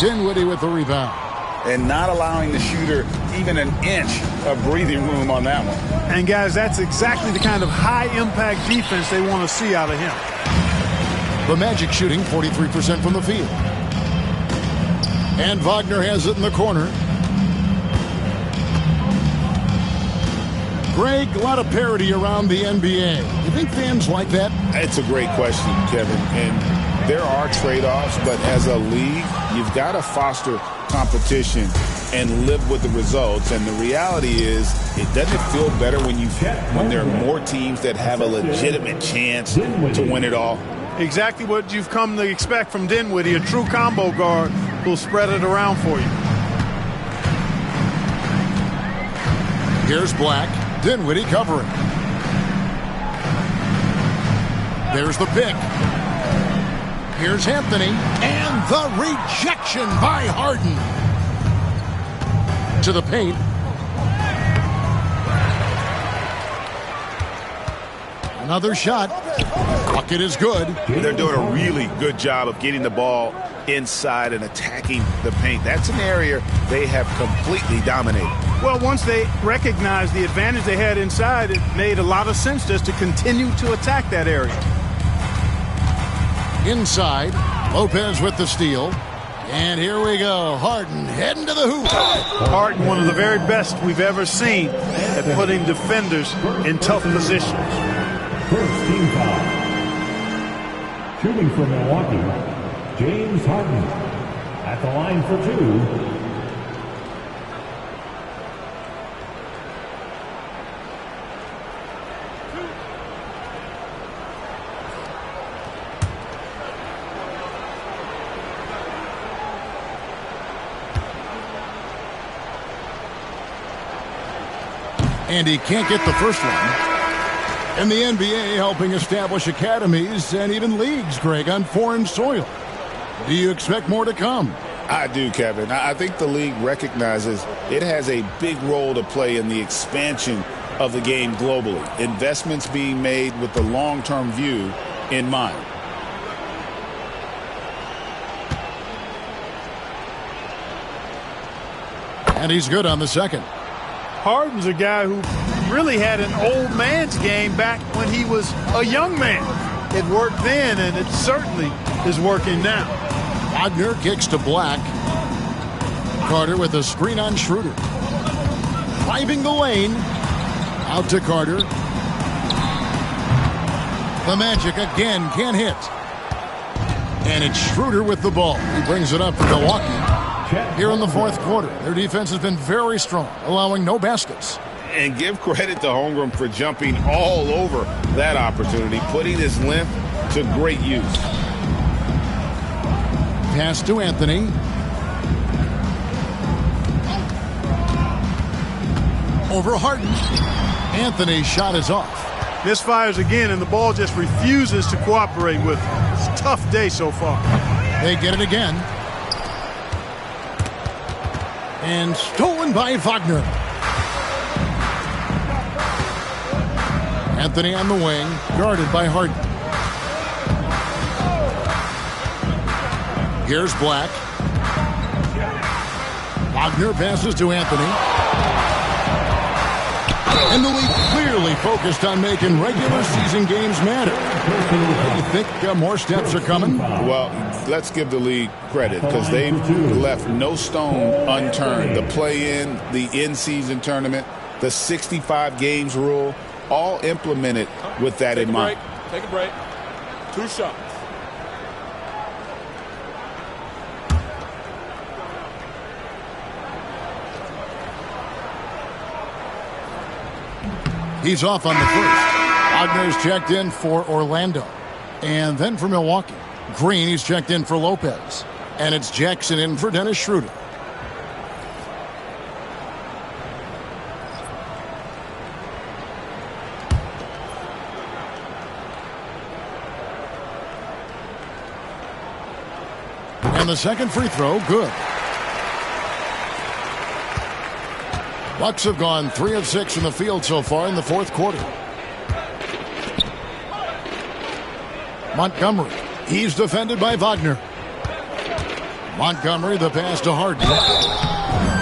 Dinwiddie with the rebound. And not allowing the shooter even an inch of breathing room on that one. And, guys, that's exactly the kind of high-impact defense they want to see out of him. The Magic shooting 43% from the field. And Wagner has it in the corner. Greg, a lot of parity around the NBA. You think fans like that? It's a great question, Kevin. And there are trade-offs, but as a league, you've got to foster competition and live with the results. And the reality is, it doesn't feel better when there are more teams that have a legitimate chance to win it all. Exactly what you've come to expect from Dinwiddie, a true combo guard who'll spread it around for you. Here's Black. Dinwiddie covering. There's the pick. Here's Anthony. And the rejection by Harden. To the paint. Another shot. Bucket is good. They're doing a really good job of getting the ball inside and attacking the paint. That's an area they have completely dominated. Well, once they recognized the advantage they had inside, it made a lot of sense just to continue to attack that area. Inside, Lopez with the steal. And here we go. Harden heading to the hoop. Harden, one of the very best we've ever seen at putting defenders in tough positions. First team foul. Shooting for Milwaukee, James Harden at the line for 2. And he can't get the first one. And the NBA helping establish academies and even leagues, Greg, on foreign soil. Do you expect more to come? I do, Kevin. I think the league recognizes it has a big role to play in the expansion of the game globally. Investments being made with the long-term view in mind. And he's good on the second. Harden's a guy who really had an old man's game back when he was a young man. It worked then, and it certainly is working now. Wagner kicks to Black. Carter with a screen on Schroeder. Driving the lane. Out to Carter. The Magic again can't hit. And it's Schroeder with the ball. He brings it up for Milwaukee. Here in the fourth quarter, their defense has been very strong, allowing no baskets. And give credit to Holmgren for jumping all over that opportunity, putting his length to great use. Pass to Anthony. Over Harden. Anthony's shot is off. Misfires again, and the ball just refuses to cooperate with him. It's a tough day so far. They get it again. And stolen by Wagner. Anthony on the wing, guarded by Harden. Here's Black. Wagner passes to Anthony. And the league clearly focused on making regular season games matter. You think more steps are coming? Well, let's give the league credit because they've left no stone unturned. The play-in, the in-season tournament, the 65 games rule, all implemented with that in mind. Take a break. 2 shots. He's off on the first. Wagner's checked in for Orlando. And then for Milwaukee. Green, he's checked in for Lopez. And it's Jackson in for Dennis Schroeder. And the second free throw, good. Bucks have gone 3 of 6 in the field so far in the fourth quarter. Montgomery. He's defended by Wagner. Montgomery, the pass to Harden.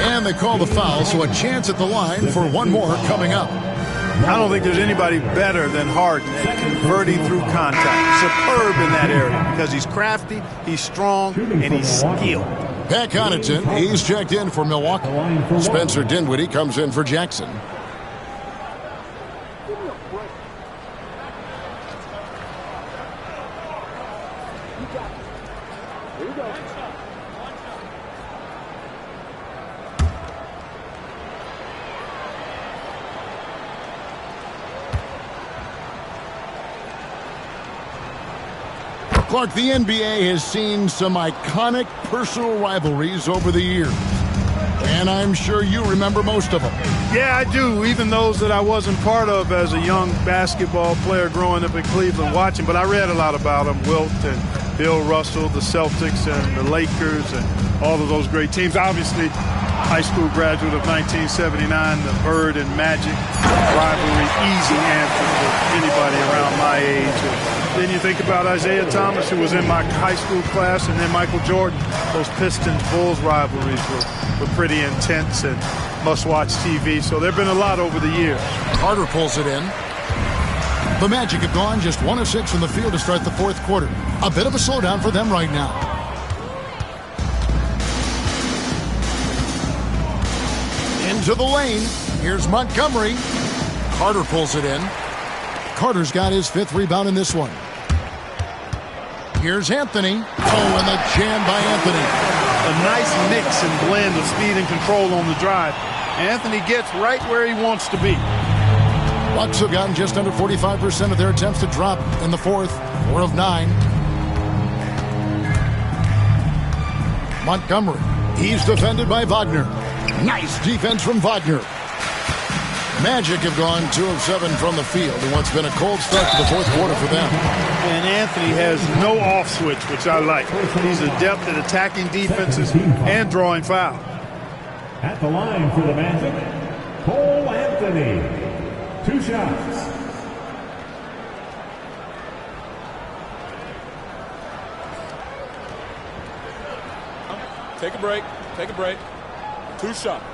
And they call the foul, so a chance at the line for one more coming up. I don't think there's anybody better than Harden at converting through contact. Superb in that area because he's crafty, he's strong, and he's skilled. Pat Connaughton, he's checked in for Milwaukee. Spencer Dinwiddie comes in for Jackson. Clark, the NBA has seen some iconic personal rivalries over the years. And I'm sure you remember most of them. Yeah, I do, even those that I wasn't part of as a young basketball player growing up in Cleveland watching. But I read a lot about them, Wilt and Bill Russell, the Celtics and the Lakers and all of those great teams. Obviously, high school graduate of 1979, the Bird and Magic rivalry, easy anthem for anybody around my age. Then you think about Isaiah Thomas, who was in my high school class, and then Michael Jordan. Those Pistons-Bulls rivalries were pretty intense and must-watch TV. So there have been a lot over the years. Carter pulls it in. The Magic have gone just 1 of 6 from the field to start the fourth quarter. A bit of a slowdown for them right now. Into the lane. Here's Montgomery. Carter pulls it in. Carter's got his 5th rebound in this one. Here's Anthony. Oh, and the jam by Anthony. A nice mix and blend of speed and control on the drive. Anthony gets right where he wants to be. Bucks have gotten just under 45% of their attempts to drop in the fourth. 4 of 9. Montgomery. He's defended by Wagner. Nice defense from Wagner. Magic have gone 2 of 7 from the field in what's been a cold start to the fourth quarter for them. And Anthony has no off switch, which I like. He's adept at attacking defenses and drawing foul. At the line for the Magic, Cole Anthony. 2 shots. Take a break. Take a break. 2 shots.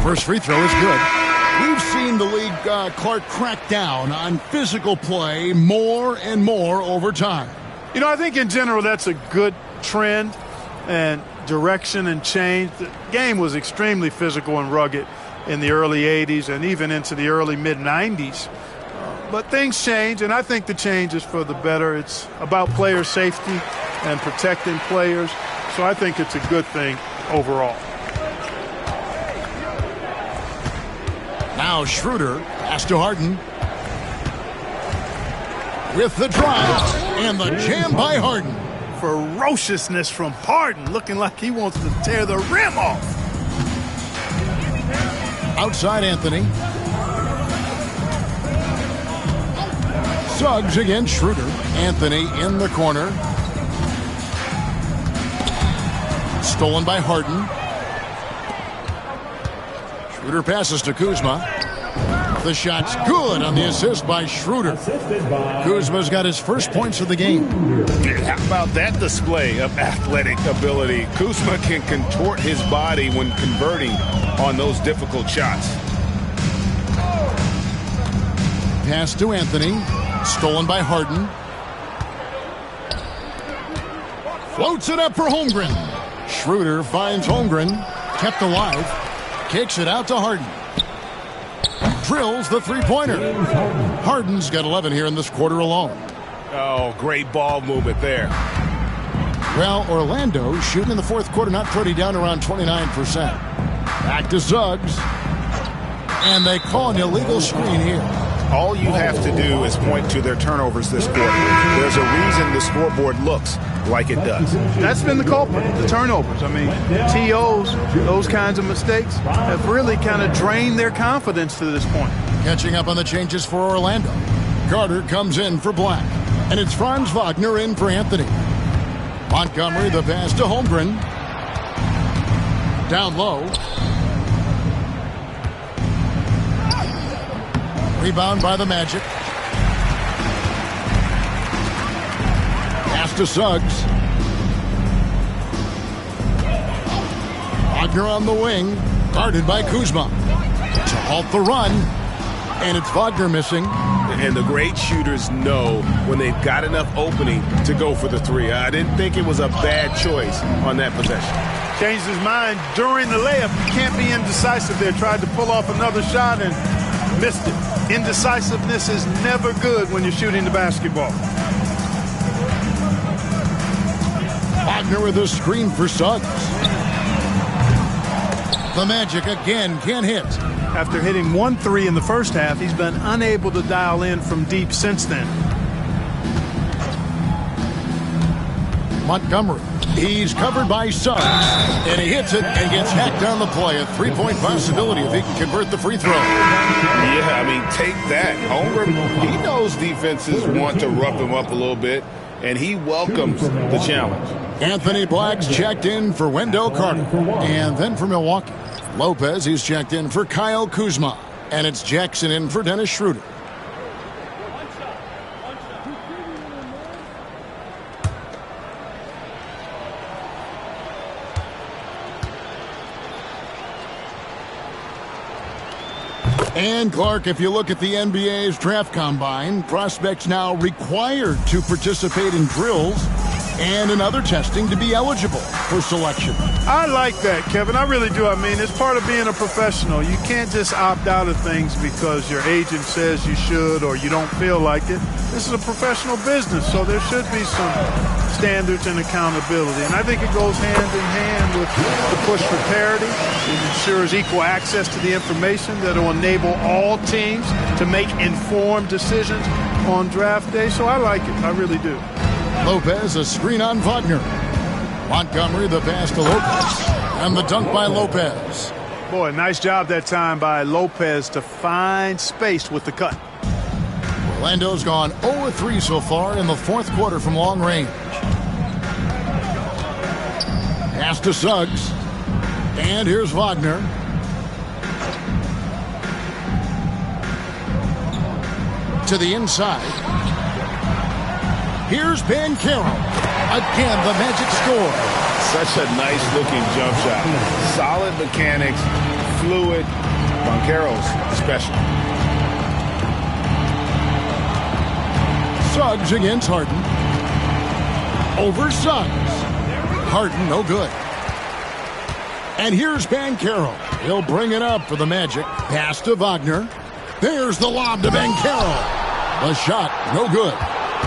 First free throw is good. We've seen the league, Clark, crack down on physical play more and more over time. You know, I think in general that's a good trend and direction and change. The game was extremely physical and rugged in the early 80s and even into the early mid-90s. But things change, and I think the change is for the better. It's about player safety and protecting players. So I think it's a good thing overall. Now Schroeder pass to Harden. With the drive and the jam by Harden. Ferociousness from Harden, looking like he wants to tear the rim off. Outside Anthony. Suggs against Schroeder. Anthony in the corner. Stolen by Harden. Schroeder passes to Kuzma. The shot's good on the assist by Schroeder. Kuzma's got his first points of the game. How about that display of athletic ability? Kuzma can contort his body when converting on those difficult shots. Pass to Anthony. Stolen by Harden. Floats it up for Holmgren. Schroeder finds Holmgren. Kept alive. Kicks it out to Harden. Drills the three-pointer. Harden's got 11 here in this quarter alone. Oh, great ball movement there. Well, Orlando shooting in the fourth quarter, not pretty, down around 29%. Back to Suggs. And they call an illegal screen here. All you have to do is point to their turnovers this quarter. There's a reason the scoreboard looks like it does. That's been the culprit, the turnovers. I mean, TOs, those kinds of mistakes have really kind of drained their confidence to this point. Catching up on the changes for Orlando. Carter comes in for Black. And it's Franz Wagner in for Anthony. Montgomery, the pass to Holmgren. Down low. Rebound by the Magic. Pass to Suggs. Wagner on the wing. Guarded by Kuzma. To halt the run. And it's Wagner missing. And the great shooters know when they've got enough opening to go for the three. I didn't think it was a bad choice on that possession. Changed his mind during the layup. You can't be indecisive there. Tried to pull off another shot and missed it. Indecisiveness is never good when you're shooting the basketball. Wagner with a screen for Suggs. The Magic again can't hit. After hitting 1 3 in the first half, he's been unable to dial in from deep since then. Montgomery. He's covered by Suggs. And he hits it and gets hacked down the play. A three-point possibility if he can convert the free throw. Yeah, I mean, take that. Holmgren, he knows defenses want to rough him up a little bit, and he welcomes the challenge. Anthony Black's checked in for Wendell Carter. And then for Milwaukee. Lopez, he's checked in for Kyle Kuzma. And it's Jackson in for Dennis Schroeder. And Clark, if you look at the NBA's draft combine, prospects now required to participate in drills and in other testing to be eligible for selection. I like that, Kevin. I really do. I mean, it's part of being a professional. You can't just opt out of things because your agent says you should or you don't feel like it. This is a professional business, so there should be some standards and accountability. And I think it goes hand in hand with the push for parity. It ensures equal access to the information that will enable all teams to make informed decisions on draft day. So I like it. I really do. Lopez, a screen on Wagner. Montgomery, the pass to Lopez. And the dunk by Lopez. Boy, nice job that time by Lopez to find space with the cut. Orlando's gone 0-3 so far in the fourth quarter from long range. Pass to Suggs. And here's Wagner. To the inside. Here's Banchero. Again, the Magic score. Such a nice-looking jump shot. Solid mechanics, fluid. Banchero's special. Suggs against Harden. Over Suggs. Harden, no good. And here's Banchero. He'll bring it up for the Magic. Pass to Wagner. There's the lob to Banchero. The shot, no good.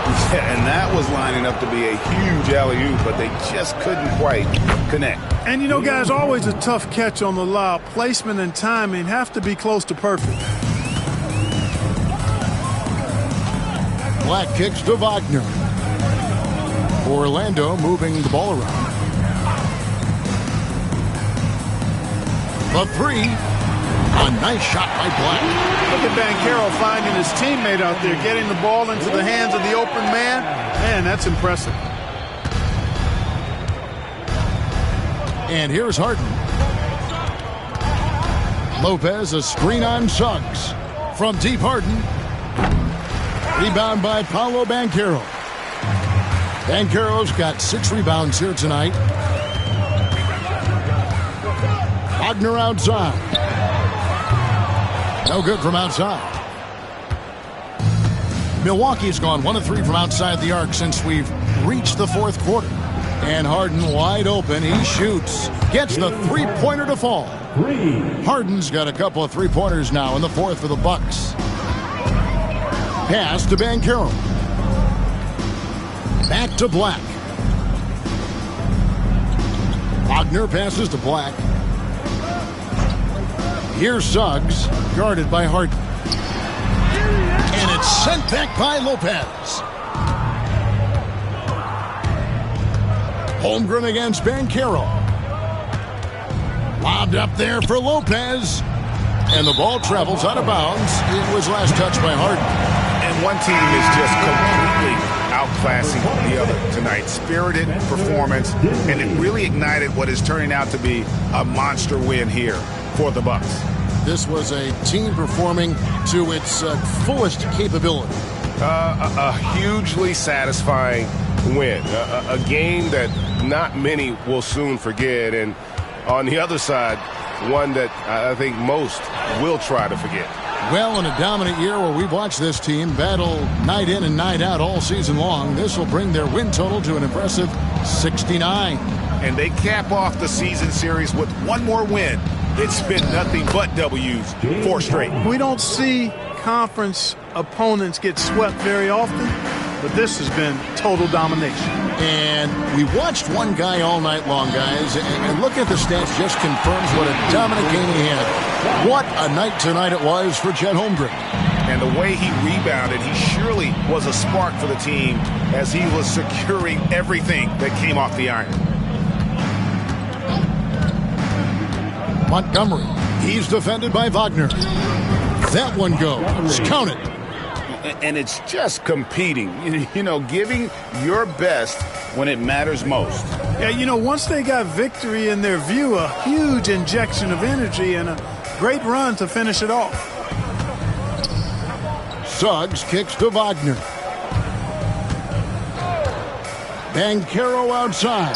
And that was lining up to be a huge alley-oop, but they just couldn't quite connect. And you know, guys, always a tough catch on the lob. Placement and timing have to be close to perfect. Black kicks to Wagner. Orlando moving the ball around. The three. A nice shot by Black. Look at Banchero finding his teammate out there, getting the ball into the hands of the open man. Man, that's impressive. And here's Harden. Lopez, a screen on Suggs. From deep, Harden. Rebound by Paolo Banchero. Banchero's got 6 rebounds here tonight. Wagner outside. No good from outside. Milwaukee's gone 1 of 3 from outside the arc since we've reached the fourth quarter. And Harden wide open. He shoots. Gets the three-pointer to fall. Harden's got a couple of three-pointers now in the fourth for the Bucks. Pass to Banchero. Back to Black. Wagner passes to Black. Here's Suggs, guarded by Harden. And it's sent back by Lopez. Holmgren against Banchero. Lobbed up there for Lopez. And the ball travels out of bounds. It was last touched by Harden. And one team is just completely outclassing the other tonight. Spirited performance, and it really ignited what is turning out to be a monster win here for the Bucks. This was a team performing to its fullest capability. A hugely satisfying win. A game that not many will soon forget. And on the other side, one that I think most will try to forget. Well, in a dominant year where we've watched this team battle night in and night out all season long, this will bring their win total to an impressive 69. And they cap off the season series with one more win. It's been nothing but W's, 4 straight. We don't see conference opponents get swept very often, but this has been total domination. And we watched one guy all night long, guys, and looking at the stats just confirms what a dominant game he had. What a night tonight it was for Chet Holmgren. And the way he rebounded, he surely was a spark for the team as he was securing everything that came off the iron. Montgomery, he's defended by Wagner. That one goes. Count it. And it's just competing, you know, giving your best when it matters most. Yeah, you know, once they got victory in their view, a huge injection of energy and a great run to finish it off. Suggs kicks to Wagner. Banchero outside.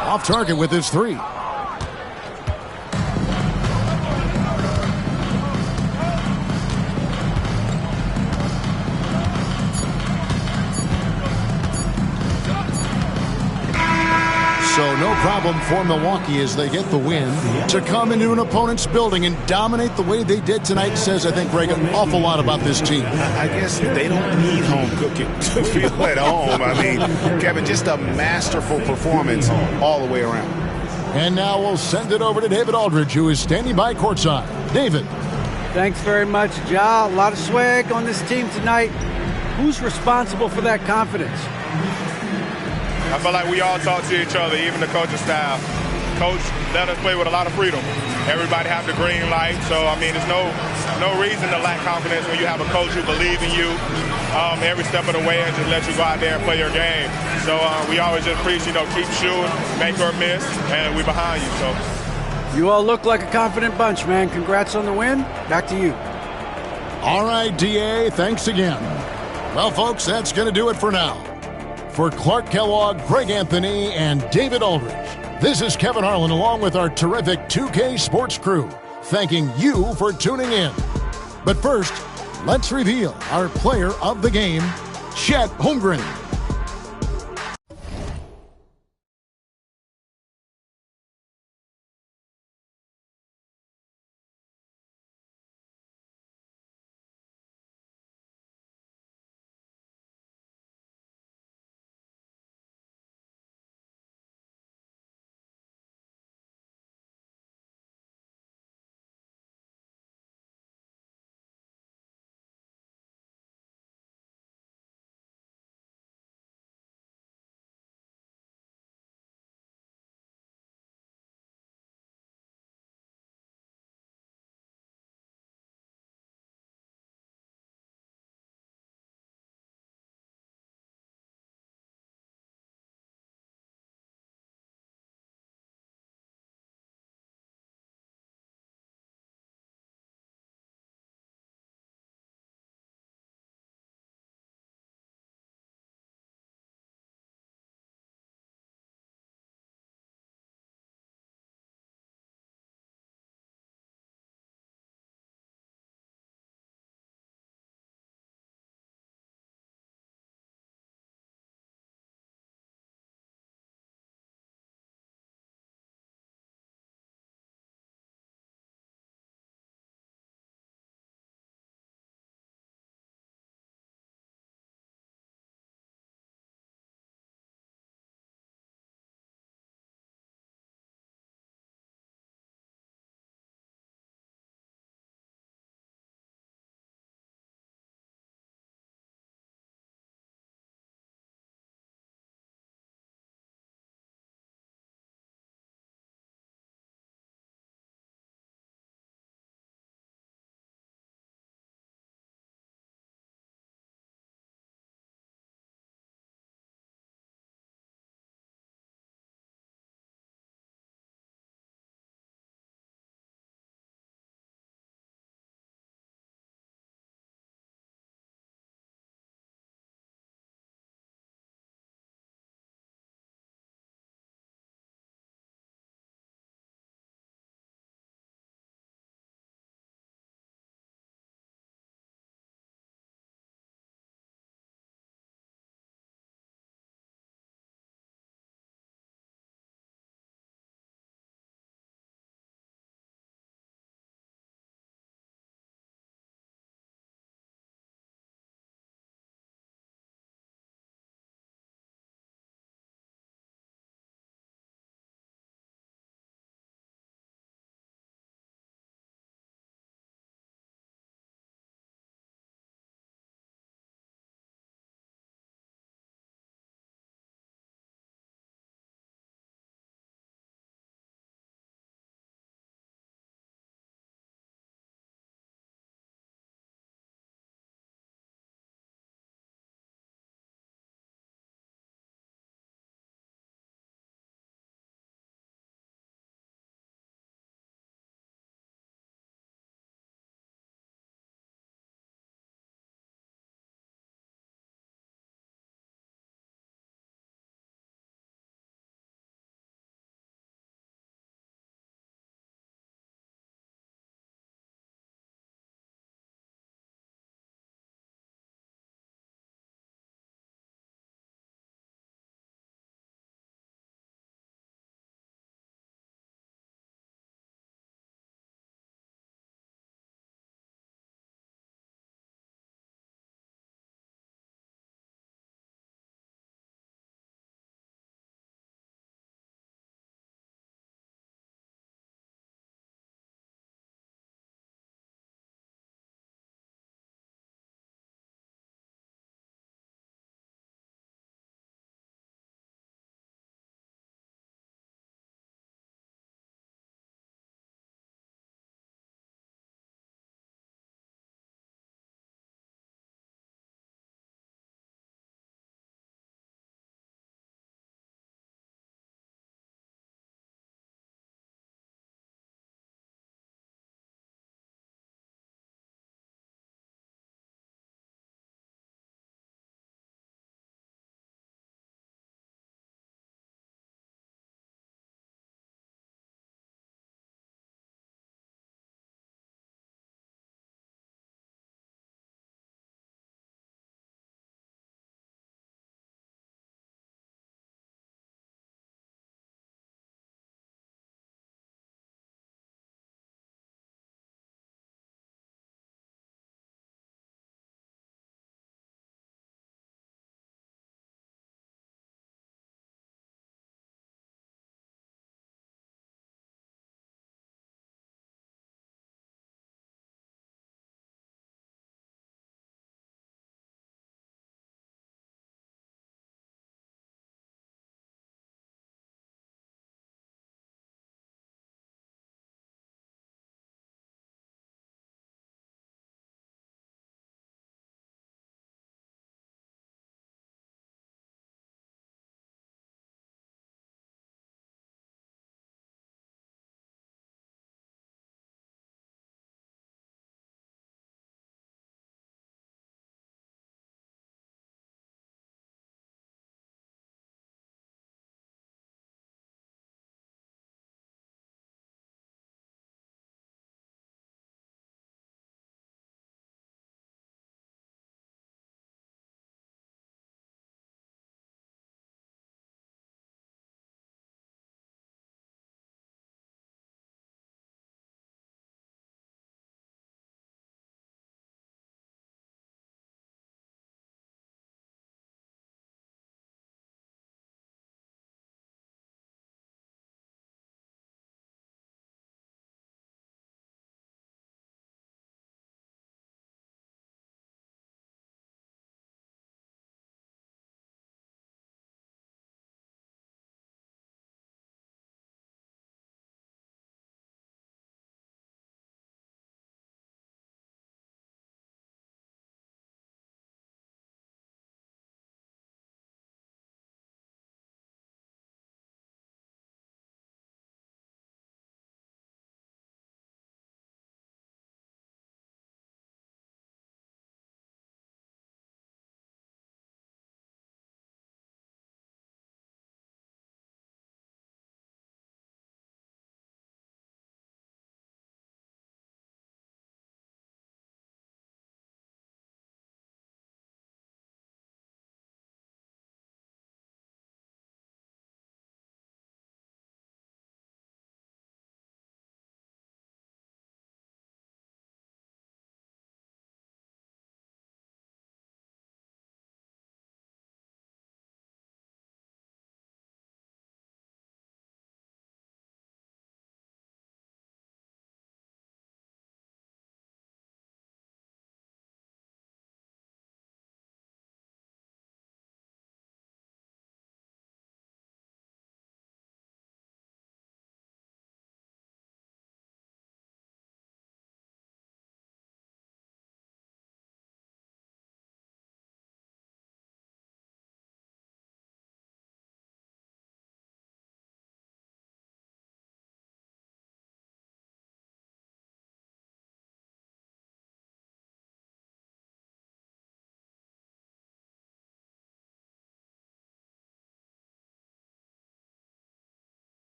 Off target with his 3. So no problem for Milwaukee as they get the win. To come into an opponent's building and dominate the way they did tonight says, I think, Greg, an awful lot about this team. I guess they don't need home cooking to feel at home. I mean, Kevin, just a masterful performance all the way around. And now we'll send it over to David Aldridge, who is standing by courtside. David. Thanks very much, Ja. A lot of swag on this team tonight. Who's responsible for that confidence? I feel like we all talk to each other, even the coaching staff. Coach let us play with a lot of freedom. Everybody have the green light, so I mean, there's no reason to lack confidence when you have a coach who believes in you every step of the way and just let you go out there and play your game. So we always just preach, you know, keep shooting, make or miss, and we behind you. So you all look like a confident bunch, man. Congrats on the win. Back to you. All right, DA, thanks again. Well, folks, that's going to do it for now. For Clark Kellogg, Greg Anthony, and David Aldridge, this is Kevin Harlan along with our terrific 2K Sports crew, thanking you for tuning in. But first, let's reveal our player of the game, Chet Holmgren.